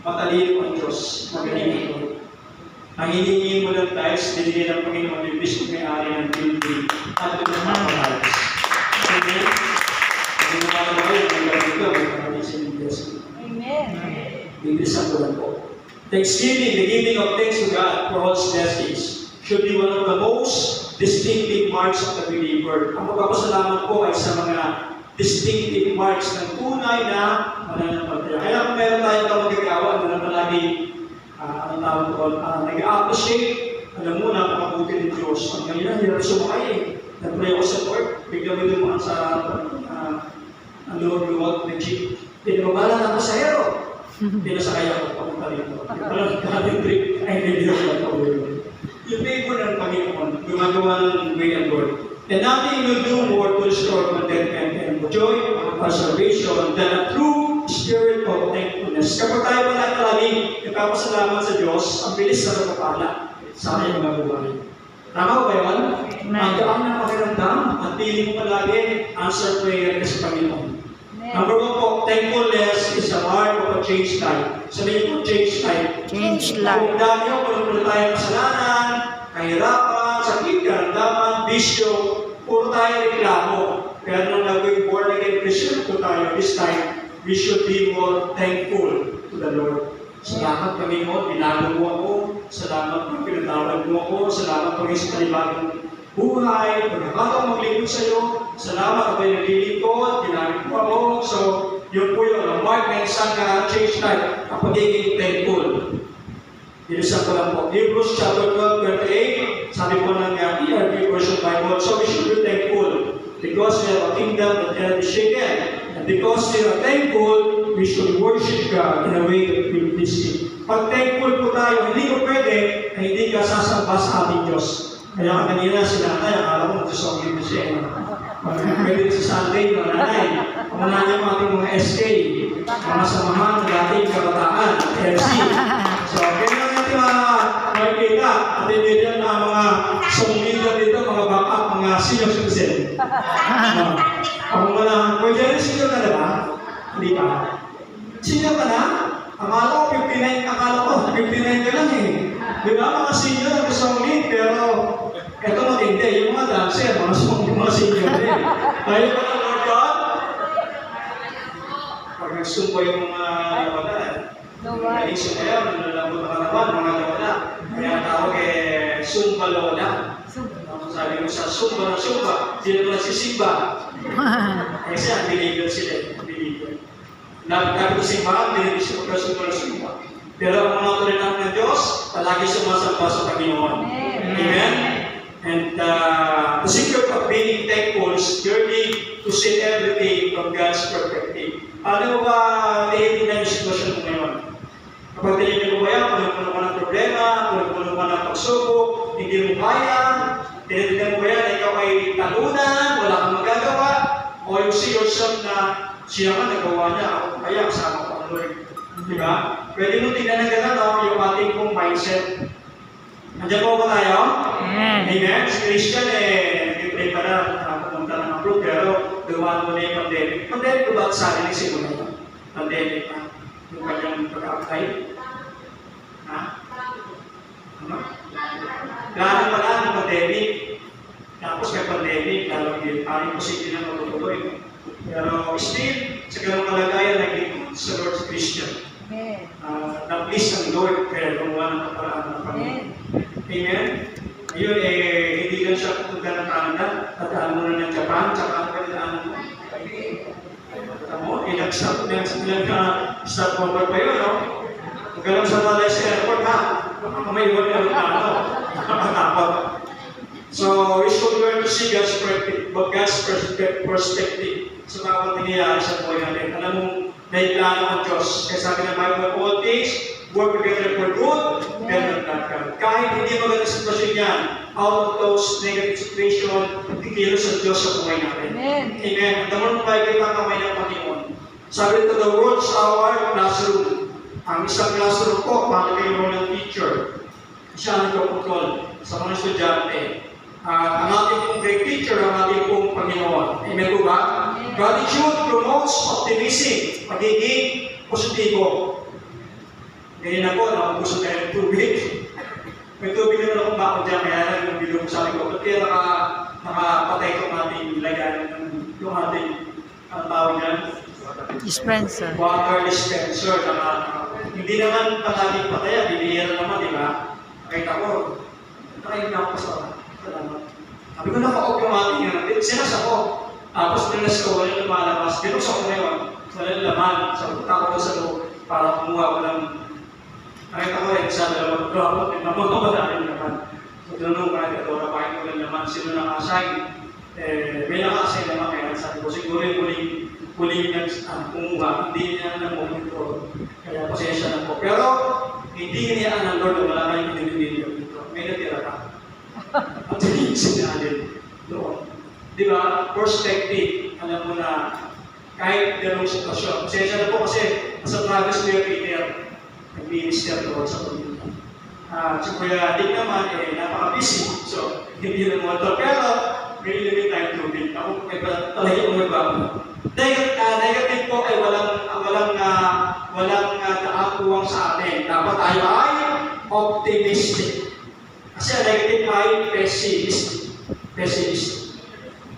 Matalino ang Diyos. Magaling ito. Ang hinihingi mo ng tithes, binigay ng Panginoon yung bispo may-ari ng building at ito ng mga tithes. Amen? Hindi mo makagawa yung mga dito, may pangalisin ng Diyos. Amen. Bilisan ko lang po. Thanksgiving, the giving of thanks to God for all His blessings, should be one of the most distinctive marks of the believer. Ang pagpapasalamat po ay sa mga distinctive marks ng tunay na mananampalataya. Kaya kung meron tayong kamagagawa, ano na palagi nag-appreciate, alam mo, napakabuti ng Diyos. Ang ganyan, hirap sumakay eh. Nag-pray ako sa Lord, bigla mo dumaan sa luwag na jeep. Pinababala na ako sa hero. Pinasakay ako papunta rito. Walang kaling trip, ay hindi ako nagpawin. Yung favor ng Panginoon, gumagawa ng way and Lord. And nothing will do more to restore contentment and joy of salvation than a true spirit of thankfulness. Kapag tayo pala talagang nagpapasalamat sa Diyos, ang bilis na napapala sa ating mga buhay. Tama ba yun? Ang gaan na pakiramdam at piling mo palagi answer prayer ka sa Panginoon. Number 1 po, thankfulness is a mark of a changed life. Sabihin po, changed life. Changed life. Kung dami yung pala tayo kasalanan, kahirapan, sakit, karamdaman, bisyo, puro tayo reklamo. Kaya nung naging born again Christian po tayo, this time, we should be more thankful to the Lord. Salamat Panginoon, binago mo ako. Salamat po, pinatawag mo ako. Salamat po sa panibagong buhay. Pagkakataong maglingkod sa iyo. Salamat ako yung naglilingkod. Ginamit mo ako. So, yun po yun. Ang mark na isang change life. Ang pagiging thankful. Inisan ko lang po. Hebrews chapter 12, 28. Sabi po ng ERV version Bible. So, we should be thankful. Because we have a kingdom that cannot be shaken. And because we are thankful, we should worship God in a way that will please Him. Pag thankful po tayo, hindi ko pwede na hindi ka sasamba sa ating Diyos. Kaya kanina si nanay, akala ko magsusongin na siya. Pwede sa Sunday, mga nanay. Pamanahan yung ating mga SK, mga samahan ng ating kabataan, FC. So, ganyan natin makikita. At hindi yan ang mga sumilya dito, mga backup, mga senior citizen. Kung pwede rin senior ka na ba? Hindi pa. Senior ka na? Akala ko 59 ka lang eh. Di ba mga senior ang gusto lead, pero ito matindi, yung mga dancer, mga senior din. Tayo ba ng Lord God? Pag nagsumpa yung mga nawala, naisip kayo, nalabot na karaman, mga nawala. Kaya tawag sumpa lola. Sabi mo sa sumpa na sumpa, hindi naman nagsisimba. Kasi ang believer sila, believer. Nagkakaroon ko simbahan, binibig siya pagkasumpa. Pero ang mga otoridad ng Diyos, palagi sumasamba sa Panginoon. Amen? And the secret of being thankful is learning to see everything from God's perspective. Paano ba titignan yung sitwasyon mo ngayon? Kapag tinignan mo ba yan, puno ka ng problema, puno ka ng pagsubok, hindi mo kaya, tinignan mo ba yan, ikaw ay talunan, wala kang magagawa, o you see yourself na siya man nagawa niya, ako kaya kasama ko ang Lord. Diba? Pwede mo tingnan ng gano'n, yung ating pong mindset. Nandiyan po ba tayo? Amen. Si Christian, nag-pray pa na, pumunta ng approve, pero gawa mo na yung pandemic. Pandemic ko ba sa akin yung simula yun? Pandemic pa. Yung kanyang pag-apply? Ha? Ano? Gano'n pala ng pandemic. Tapos may pandemic, lalong yun. Parang posible na matutuloy. Pero still, sa ganung kalagayan, naglingkod sa Lord Christian. Na-please ang Lord, kaya gumawa ng kaparaan ng Panginoon. Amen? Ngayon, hindi lang siya pupunta ng Canada, tataan mo na ng Japan, tsaka ang kanilaan mo. Tamo, ilang stop over pa yun, no? Huwag ka lang sa Malaysia Airport, ha? Baka may iwan na nakakatakot. So, we should learn to see God's perspective sa bawat nangyayari sa buhay natin. Alam mo, may plano ang Diyos. Kaya sabi ng Bible, all things work together for good, then not God. Kahit hindi maganda sitwasyon yan, out of those negative situation, kikilos ang Diyos sa buhay natin. Amen. The more mo makikita ang kamay ng Panginoon. Sabi ito, the world's our classroom. Ang isang classroom po, palagay mo ng teacher. Siya ang nagpo-control sa mga estudyante. Ang ating pong great teacher, ang ating pong Panginoon. Amen po ba? Gratitude promotes optimism, pagiging positibo. Ganyan ako, nakapusog tayo ng tubig. May tubig naman akong bako dyan, kaya lang yung bilog sabi ko, ba't kaya nakapatay itong ating lagyan, yung ating, ang tawag dyan? Dispenser. Water dispenser. Hindi naman patating patayan, binihira naman, di ba? Nakita ko, nakita ko sa salamat. Sabi ko, naka-off yung ating yan. Sinas ako. Tapos nilas ko, walang lumalabas. Binuksan ko ngayon, walang laman. So, punta ko sa loob para kumuha ko ng nakita ko rin sa dalawang drop, naman naman. So, tinanong ka, ito, napahin ko lang naman, sino naka-assign? May naka-assign naman, kaya sabi ko, siguro yung huling kumuha, hindi niya na-monitor. Kaya pasensya na po. Pero, hindi niya ang Lord, wala kayong pinipinili dito. May natira ka. At hindi sinalin doon. Di ba? Perspective, alam mo na, kahit ganong sitwasyon. Pasensya na po kasi, sa Travis Kuya Peter, nag-minister doon sa pamilya. Si Kuya Dick naman, napaka-busy. So, hindi na mo ito. Pero, may limit tayong tubig. Ako, talaga yung magbago. Negative po ay walang nakakuwang sa atin. Dapat tayo ay optimistic. Kasi ang negative ay pessimistic.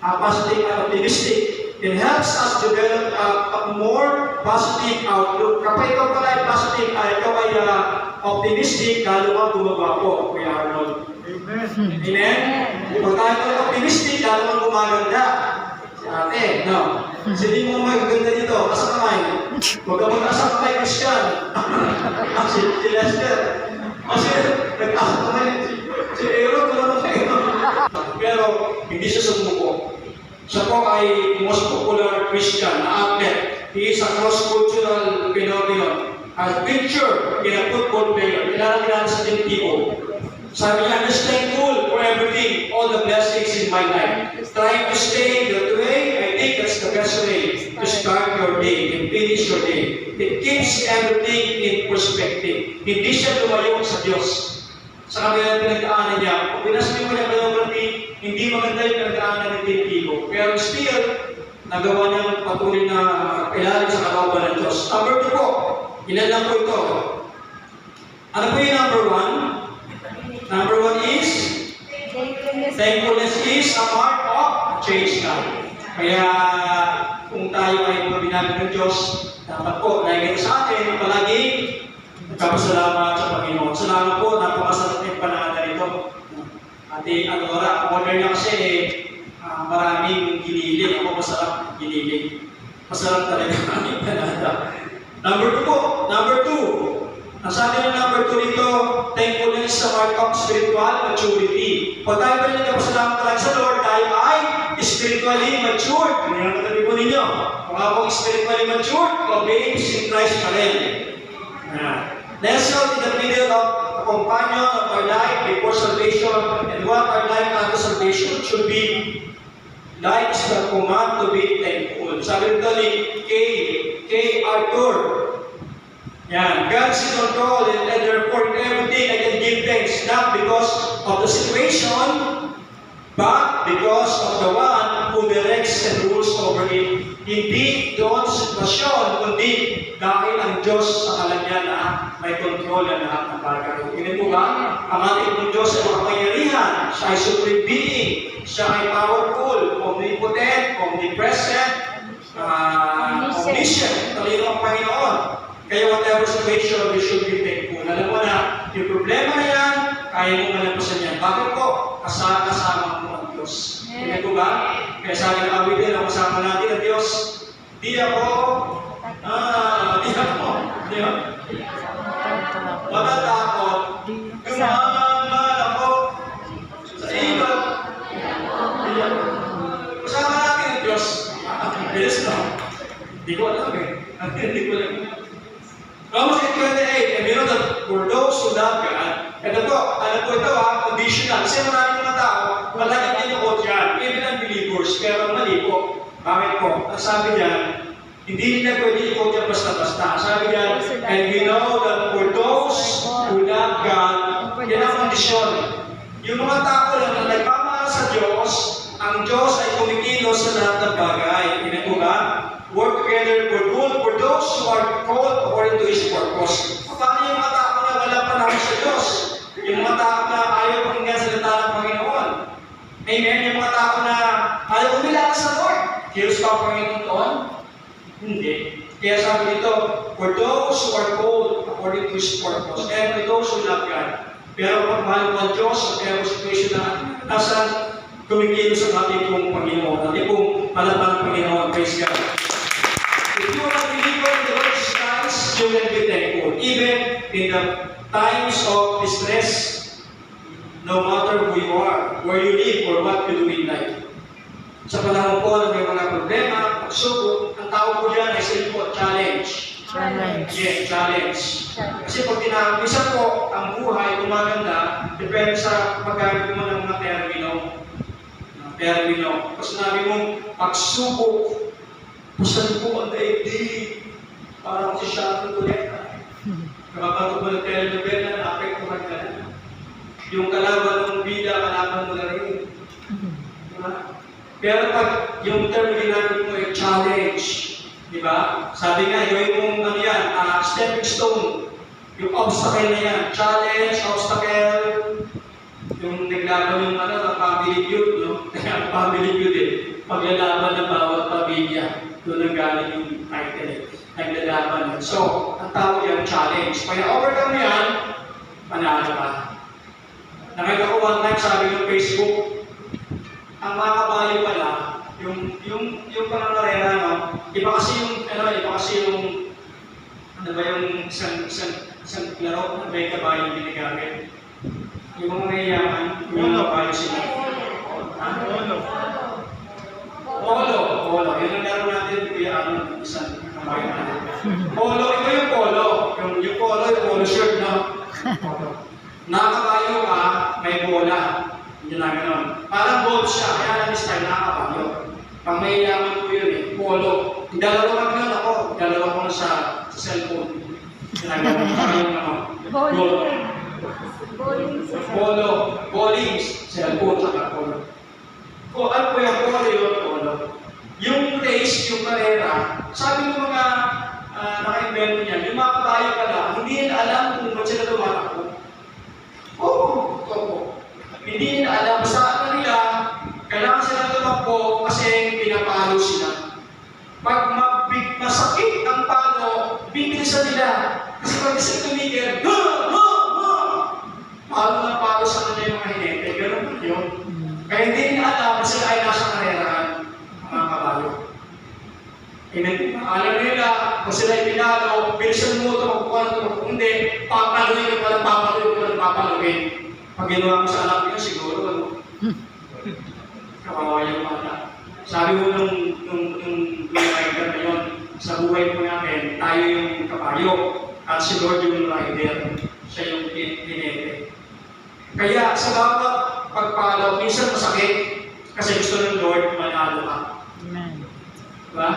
Positive and optimistic. It helps us develop a more positive outlook. Kapag ikaw pala ay positive, ikaw ay optimistic, lalo kang gumagwapo, Kuya Arnold. Amen? Kung tayo pala optimistic, lalo kang gumaganda. Si ate, no? Kasi hindi mo magaganda dito, kasamay. Huwag ka magkasamay, Christian. Si Lester. Kasi nagkasamay. Si Aaron, wala kayo. Pero, hindi siya sumuko. Siya po ay most popular Christian na athlete. He is a cross-cultural phenomenon. A picture in a football player. Kailangan sa team people. Sabi niya, I'm just thankful for everything, all the blessings in my life. Trying to stay that way, I think that's the best way to start your day and finish your day. It keeps everything in perspective. Hindi siya lumayo sa Diyos. Sa kabila ng pinagdaanan niya, kung pinasmin mo niya biography, hindi maganda yung pinagdaanan ng Team Tigo. Pero still, nagawa niyang patuloy na kailangan sa kalooban ng Diyos. Number 2 po, ilan lang po ito? Ano po yung number 1? Number 1 is, thankfulness is a mark of change God. Kaya, kung tayo ay mabinagin ng Diyos, dapat po, dahil sa atin, palagi, nagpapasalamat sa Panginoon. Salamat po, napakasarap yung panahanda nito. Ate Adora, order niya kasi maraming giniling. Ako masarap giniling. Masarap talaga ang panahanda. Number 2 po, number 2. Ang sabi ng number 2 dito, thankfulness sa mark of spiritual maturity. Pag tayo pa rin nagpapasalamat talaga sa Lord, tayo ay spiritually matured. Hindi naman katabi po ninyo. Kung ako spiritually matured, babes in Christ pa rin. Nestled in the middle of a companion of our life before salvation, and what our life after salvation should be. Life is the command to be thankful. Sabi nito ni K. Arthur, yan, God's in control, and therefore in everything I can give thanks, not because of the situation, but because of the one who directs and rules over it. Hindi doon sa sitwasyon, kundi dahil ang Diyos sa kalagyan na may kontrol na lahat ng bagay. Hindi po ba? Ang ating pong Diyos ay makapangyarihan. Siya ay supreme being. Siya ay powerful, omnipotent, omnipresent, omniscient. Talino ang Panginoon. Kaya whatever situation, we should be thankful. Alam mo na, yung problema na yan, kaya mo malampasan yan. Bakit po? Kasama mo ang Diyos. Hindi po ba? Kaya sabi ng awitin, ang kasama natin ang Diyos. Di ako. Di ba? Matatakot. Gumaman ako sa ilog. Kasama natin ang Diyos. Bilis na. Hindi ko alam eh. Hindi ko alam. Romans 8:28, and you know that for those who love God, ito po, ano po ito conditional. Kasi maraming mga tao, malagyan niya yung quote yan, even unbelievers, pero mali po. Bakit po? Ang sabi niyan, hindi nila pwede i-quote yan basta-basta. Sabi niyan, and we know that for those who love God, yan ang kondisyon. Yung mga tao lang na nagmamahal sa Diyos, ang Diyos ay kumikilos sa lahat ng bagay. Hindi po ba? Work together for good for those who are called according to His purpose. Paano yung mga ba ang Panginoon doon? Hindi. Kaya sabi dito, for those who are called according to His purpose, and for those who love God. Pero pag mahal mo ang Diyos, sa kaya situation na nasa kumikilos ang ating pong Panginoon, ating pong palaban ng Panginoon, praise God. If you are a believer in the Lord Jesus Christ, you will be thankful. Even in the times of distress, no matter who you are, where you live, or what you do in life. Sa panahon po na may mga problema, pagsubok, ang tawag ko yan ay sa challenge. Challenge. Yes, challenge. Kasi pag minsan po, ang buhay gumaganda, depende sa paggamit mo ng mga termino. Pag sinabi mong pagsubok, pusan po ang daigdig, parang si Sharon Tuleta. Kapag mo ng telenovela, naapektuhan ka na. Yung kalaban ng bida, kalaban mo na rin. Diba? Pero pag yung term ginamit mo ay challenge, di ba? Sabi nga, yung mong stepping stone, yung obstacle na yan, challenge, obstacle, yung naglaban yung family feud, no? Kaya family feud paglalaban ng bawat pamilya, doon ang galing yung title, naglalaban. So, ang tawag yan, challenge. Kaya overcome yan, panalo ka. Nakita ko one time, sabi ng Facebook, ang mga kabayo pala, yung pangangarera, no? Iba kasi yung isang laro na may kabayo ginagamit. Yung mga mayayaman, yung kabayo sila. Polo. Yun ang laro natin, isang kabayo natin. Polo, ito yung polo. Yung polo shirt, no? Nakabayo ka, may bola. Yun na gano'n. Parang bolt siya, kaya lang this time nakakabayo. Pag may yaman ko yun polo. Dalawa lang ako, dalawa ko na sa cellphone. Yun na gano'n. Bowling, cellphone, saka polo. Kung ano po yung polo. Yung race, yung karera, sabi ng mga naka-invento niyan, yung mga kabayo pala, hindi nila alam kung ba't sila tumatakbo. Hindi nila alam sa kanila, kailangan sila tumakbo kasi pinapalo sila. Pag masakit ang palo, bibilisan nila. Kasi pag isang tumigil, palo na palo sa kanila yung mga hinete. Ganun po yun. Kaya hindi nila alam kasi ay nasa karerahan mga kabayo. Alam nila, kung sila ipinalo, bilisan mo ito, magpukuha hindi, papaluin ka papaluin. Pag ginawa mo sa anak niyo, siguro, kawawa yung bata. Sabi mo nung rider na yun, sa buhay po namin, tayo yung kabayo, at si Lord yung rider, siya yung pinete. Kaya sa bawat pagpalaw, minsan masakit, kasi gusto ng Lord, manalo ka. Amen. Diba?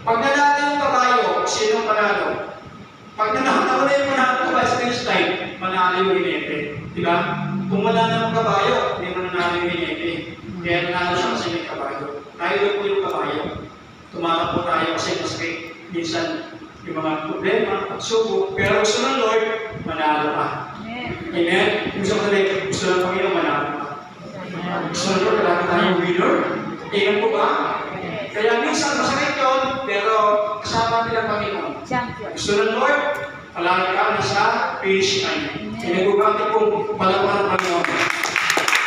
Pag nanalo yung kabayo, sino manalo? Pag nanalo na yung manalo sa finish time, manalo yung hinete. Diba? Kung wala na yung kabayo, hindi mo nanalo yung hinete. Kaya nanalo siya kasi may kabayo. Tayo po yung kabayo. Tumatakbo tayo kasi masakit. Minsan, yung mga problema, pagsubok. Pero gusto ng Lord, manalo ka. Amen? Gusto ng Panginoon, manalo ka. Gusto ng Lord, kailangan tayong winner. Amen po ba? Kaya minsan masakit yun, pero kasama nila Panginoon. Gusto ng Lord, palagi ka na sa finish line. Pinagubati kong palaman ng Panginoon.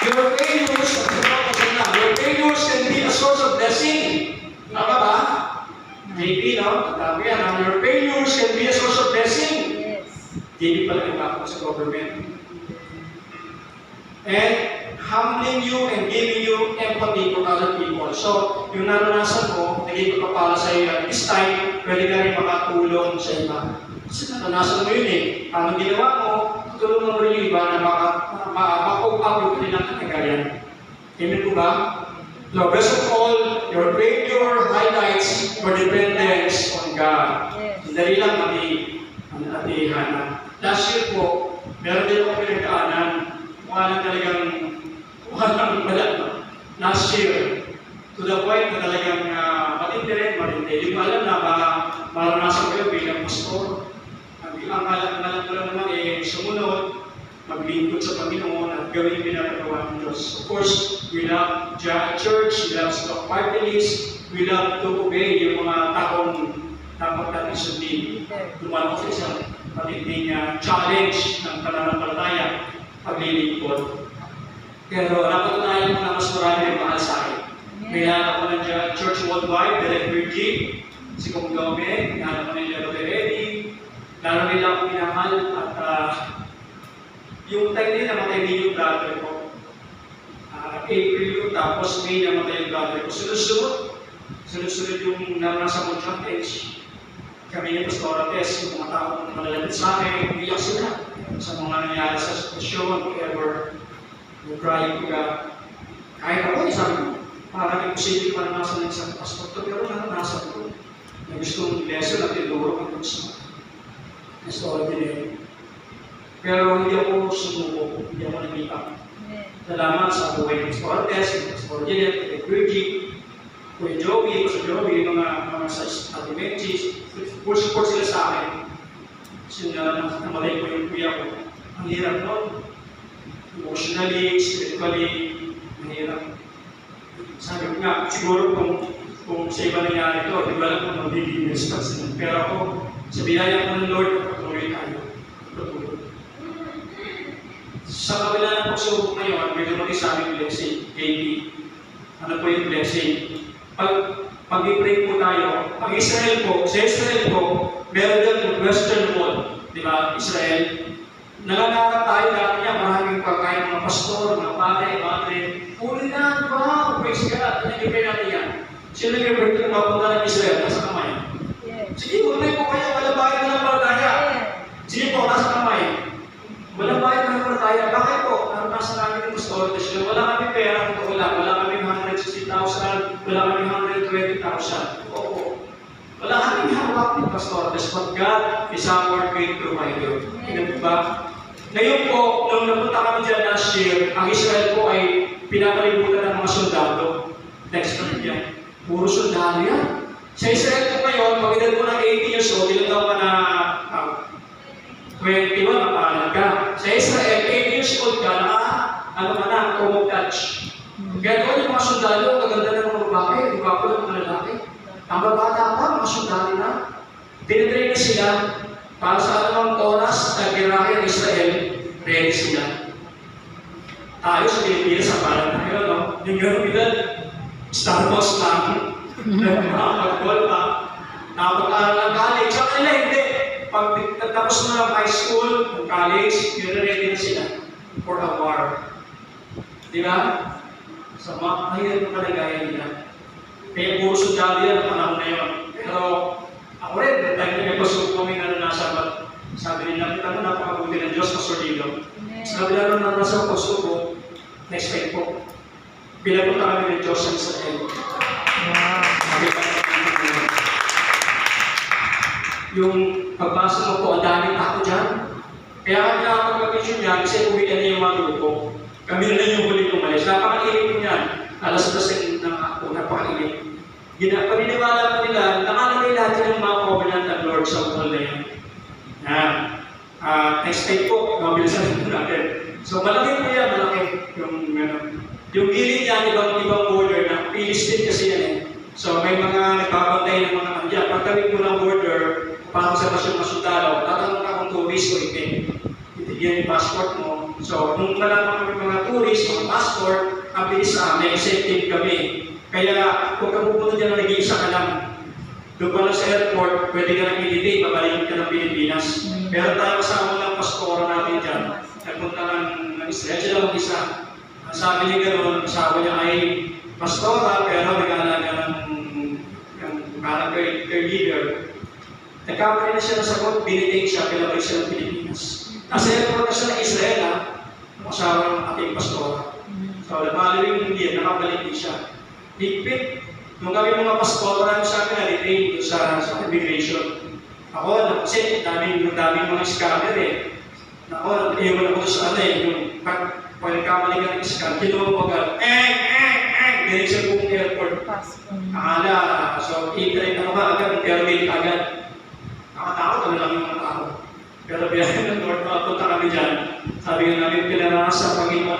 Your failures can be a source of blessing. Tama ba? JP, no? Tama yan. Your failures can be a source of blessing. JP pala yung ako sa government. And humbling you and giving you empathy for other people. So, yung naranasan mo, naging pagpapala sa iyo. At this time, pwede ka rin makatulong sa iba. Kasi naranasan mo yun Ang ginawa mo, tutulungan mo rin yung iba na maka-cope up yung kanilang katagayan. Amen po ba? So, best of all, your failure highlights your dependence on God. Dali lang Ate Hannah. Last year po, meron din ako pinagkaanan. Walang last year. To the point na talagang matindi. Hindi mo alam na maranasan ko yun bilang pastor. Ang alam ko lang naman sumunod, maglingkod sa Panginoon at gawin yung pinapagawa ng Diyos. Of course, we love church, we love stock party list, we love to obey yung mga taong dapat natin sundin. Lumano sa isang matinding challenge ng pananampalataya, paglilingkod. Pero napatunayan ko na mas marami rin mahal sa akin. Kaya ako ng Church Worldwide, Derek Virgie, si Kong Gome, kaya ako ng Brother Eddie, lalo nila ako pinamahal at yung time din namatay din yung brother ko. April yun, tapos May namatay yung brother ko. Sunod-sunod yung nasa Montrapes. Kami ni Pastor Ates, yung mga taong malalapit sa akin, iyak sila sa mga nangyari sa sitwasyon, whatever. Yung crying ka. Kahit ako, sabi ko, parang imposible maranasan ng isang pastor to, pero naranasan ko. Na gustong lesson at tinuro ang gusto. Extraordinary. Pero hindi ako sumuko, hindi ako nag-ipak. Salamat sa buhay ng Pastor Ates, Pastor Jeanette, Pastor Virgie, Kuya Joey, Pastor Joey, mga sa Ate Menchis, full support sila sa akin. Kasi namalay ko yung kuya ko. Ang hirap nun. Emotionally, spiritually, ang hirap. Sabi ko nga, siguro kung sa iba nangyari ito, di ba lang kung magiging response nun. Pero ako, sa biyaya ko ng Lord, patuloy tayo. Patuloy. Sa kabila ng pagsubok ngayon, may dumating sa aming blessing, KB. Ano po yung blessing? Pag-i-pray po tayo, sa Israel po, meron din Western Wall, di ba, Israel. Nangangarap tayo dati niya, maraming pagkain, mga pastor, mga pare, madre. Uli na, wow, praise God, nag-i-pray natin yan. Sino nag-i-pray ko mapunta ng Israel, nasa kamay? Sige, uli po kayo, wala bayad na ng palataya. Sige po, nasa kamay. Wala bayad na ng palataya. Bakit po? Nasa namin yung pastor, wala kami pera, wala kami 160,000, wala kami 120,000. Oo. Wala kaming hawak ni Pastor, but God is our great provider. Hindi ba? Ngayon po, nung napunta kami dyan last year, ang Israel po ay pinapalibutan ng mga sundalo. Next month yan. Puro sundalo yan. Sa Israel po ngayon, pag edad mo ng 18 years old, ilang taon ka na 21, mapahalan ka. Sa Israel, 18 years old ka na, common touch. Kaya doon yung mga sundalo, kaganda ng mga babae, di ba po ng mga lalaki. Ang babata pa, mga sundalo na. Tinitrain na sila para sa anumang oras na girahe ng Israel, ready sila. Tayo sa Pilipinas, sa parang tayo, no? Yung gano'ng edad, Starbucks lang, nakapag-call pa, nakapag-aral ng college. Sa kanila, hindi. Pag tapos mo ng high school, ng college, yun ready na sila for a war. Di ba? Sa mga kahirap ng kalagayan nila. Kaya puro sundalo yan ang panahon na yun. Pero ako rin, dahil nagpasok kami na nasa sabi nila, kita mo napakabuti ng Diyos, Pastor Dilo. Sabi nila na nasa puso ko, next time po, pinapunta kami ng Diyos sa Israel. Sabi pa yung pagbasa mo po, ang daming ako dyan. Kaya kami nakapag-vision niya, kasi uwi na yung mga grupo. Kami na yung huling umalis. Napakainit ko niyan. Alas 12 ng ako, napakainit. Paniniwala po nila, nakalagay lahat yung mga covenant ng Lord sa wall na yan. Next time po, mabilisan po natin. So malaki po yan, malaki. Yung gilid niya, ibang border na Philistine kasi yan eh. So may mga nagbabantay ng mga kandiyan. Pagkawin mo ng border, parang sa pasyon na sundalo, tatanong ka kung tourist o hindi. Itigyan yung passport mo. So, nung malaman kami mga tourist, mga passport, ang bilis sa amin, safety kami. Kaya, kung ka pupunta dyan na nag-iisa ka lang, doon pa lang sa airport, pwede ka nang ilitay, babalikin ka ng Pilipinas. Pero tayo kasama ng pastora natin dyan, nagpunta ng Israel, sila mag-isa. Ang sabi niya gano'n, asawa niya ay pastora, pero nag-aalaga ng parang care leader. Nagkamali na siya na sagot, binitay siya, pinabalik siya ng Pilipinas. Nasa airport na siya ng Israel, asawa ng ating pastora. So, following year, nakabalik din siya. Higpit, nung kami mga pastora, sa akin na-retain sa immigration. Ako, kasi daming mga scammer eh. Ako, iwan ako sa yung pag nagkamali ka ng scam, kinuha ko agad, ganyan siya buong airport. Akala, so, i-train ako ba agad, pero hindi agad. Nakatakot, ano lang yung tao. Pero biyahe ng Lord, punta kami dyan. Sabi nga namin, pinarasa sa Panginoon,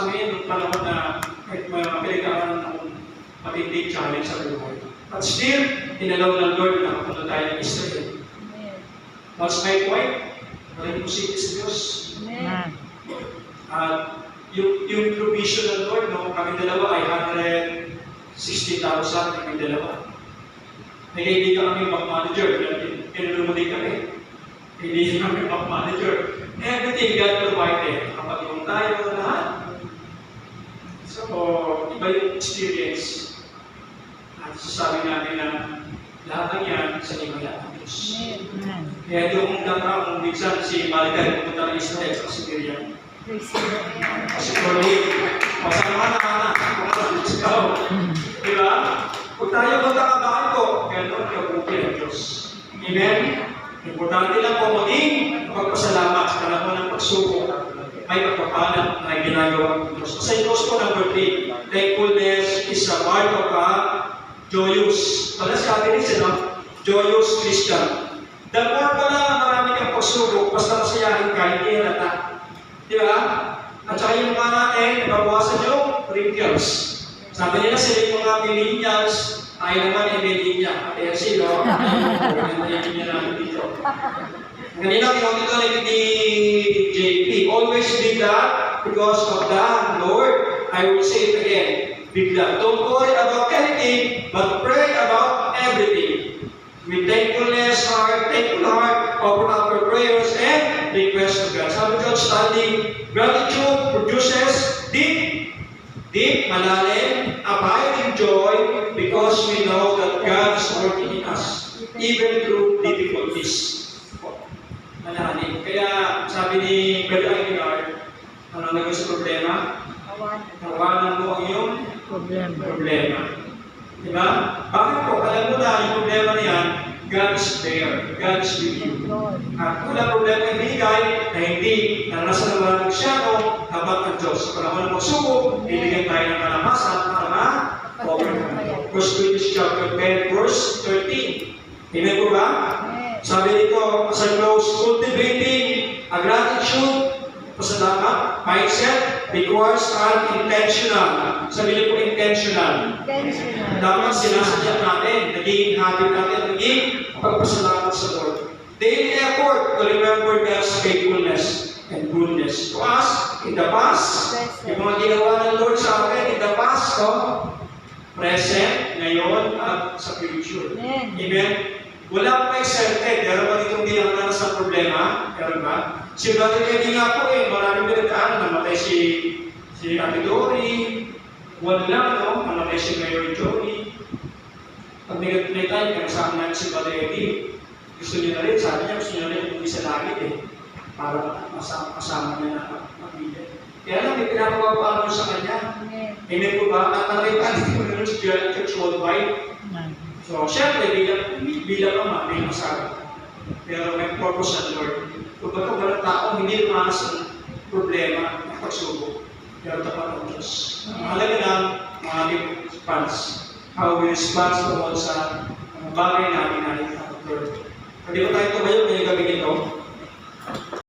sa amin nung panahon na pinagkakaroon ng matinding challenge sa buhay. But still, inalaw ng Lord na makapunta tayo ng Israel. What's my point? Maraming posible sa Diyos. Amen. At yung provision ng Lord, no, kami dalawa ay 160,000 kami dalawa. May kaibigan kami bank manager, pinulumuli kami. Kaibigan kami bank manager. Everything God provided. Kapag-iwan tayo lahat. So, iba yung experience. At sasabi namin na lahat ng yan sa himala ng Diyos. Amen. Kaya yung kung minsan si Malika pumunta ng Israel sa Syria. Kasi Corey, masama na ikaw. Diba? Kung tayo magkakabahan ko, kaya doon kabuti ang Diyos. Amen? Importante lang po maging magpasalamat sa panahon ng pagsubok. May pagpapalat na ginagawa ng Diyos. Kasi Diyos po number 3, thankfulness is a mark of a joyous. Pala sabi rin siya, joyous Christian. The more pala marami kang pagsubok, basta masayahin ka, hindi halata. Di ba? At saka yung mga natin, nababawasan yung wrinkles. Sabi nila sila yung mga millennials, tayo naman ay millennial. At yan sila, millennial namin dito. Kanina, kinong ito ni JP, always be glad because of the Lord. I will say it again, be glad. Don't worry about anything, but pray about everything. With thankful heart, offer up your prayers and request to God. Sabi John Stanley, gratitude produces deep, malalim, abiding joy because we know that God is working in us, even through difficulties. Malalim. Kaya sabi ni Brother Aguilar, ano naging sa problema? Tawanan mo ang iyong problema. Diba? Bakit po? Alam mo na yung problema na yan, God is there. God is with you. At kung ang problema yung binigay na hindi naranasan na wala ng siyano, dapat ang Diyos. Sa panahon ng magsubok, bibigyan tayo ng kalamasan para ma-overcome. 1 Corinthians chapter 10, verse 13. Amen po ba? Sabi dito, as I close, cultivating a gratitude, pasalamat, mindset, requires an intentional. Sabi niyo po intentional. Dapat sinasadya natin, naging habit natin, naging pagpasalamat sa Lord. Daily effort to remember God's faithfulness and goodness to us in the past. Yung mga ginawa ng Lord sa atin in the past, present, ngayon, at sa future. Amen? Wala pa exempted. Meron ba ditong di nakaranas ng problema? Meron ba? Si Brother Kenny nga po maraming pinagdaan. Namatay si Ate Dory. Wala, no? Namatay si Mayor Joey. Pag may time, kasama namin si Brother Eddie. Gusto niya na rin. Sabi niya, gusto niya na rin umuwi sa langit para kasama niya na pamilya. Kaya lang, may pinapagawa sa kanya. Amen po ba? At nakita dito na si Church Worldwide. So, syempre, bilang ama, may masabi. Pero may purpose ng Lord. Kung baga walang tao, hindi lumakas ang problema ng pagsubok. Pero tapat ng Diyos. Mahalaga lang, mga ating fans, how we respond tungkol sa bagay namin na Lord. Pwede ko tayo tumayo, may gabi ito.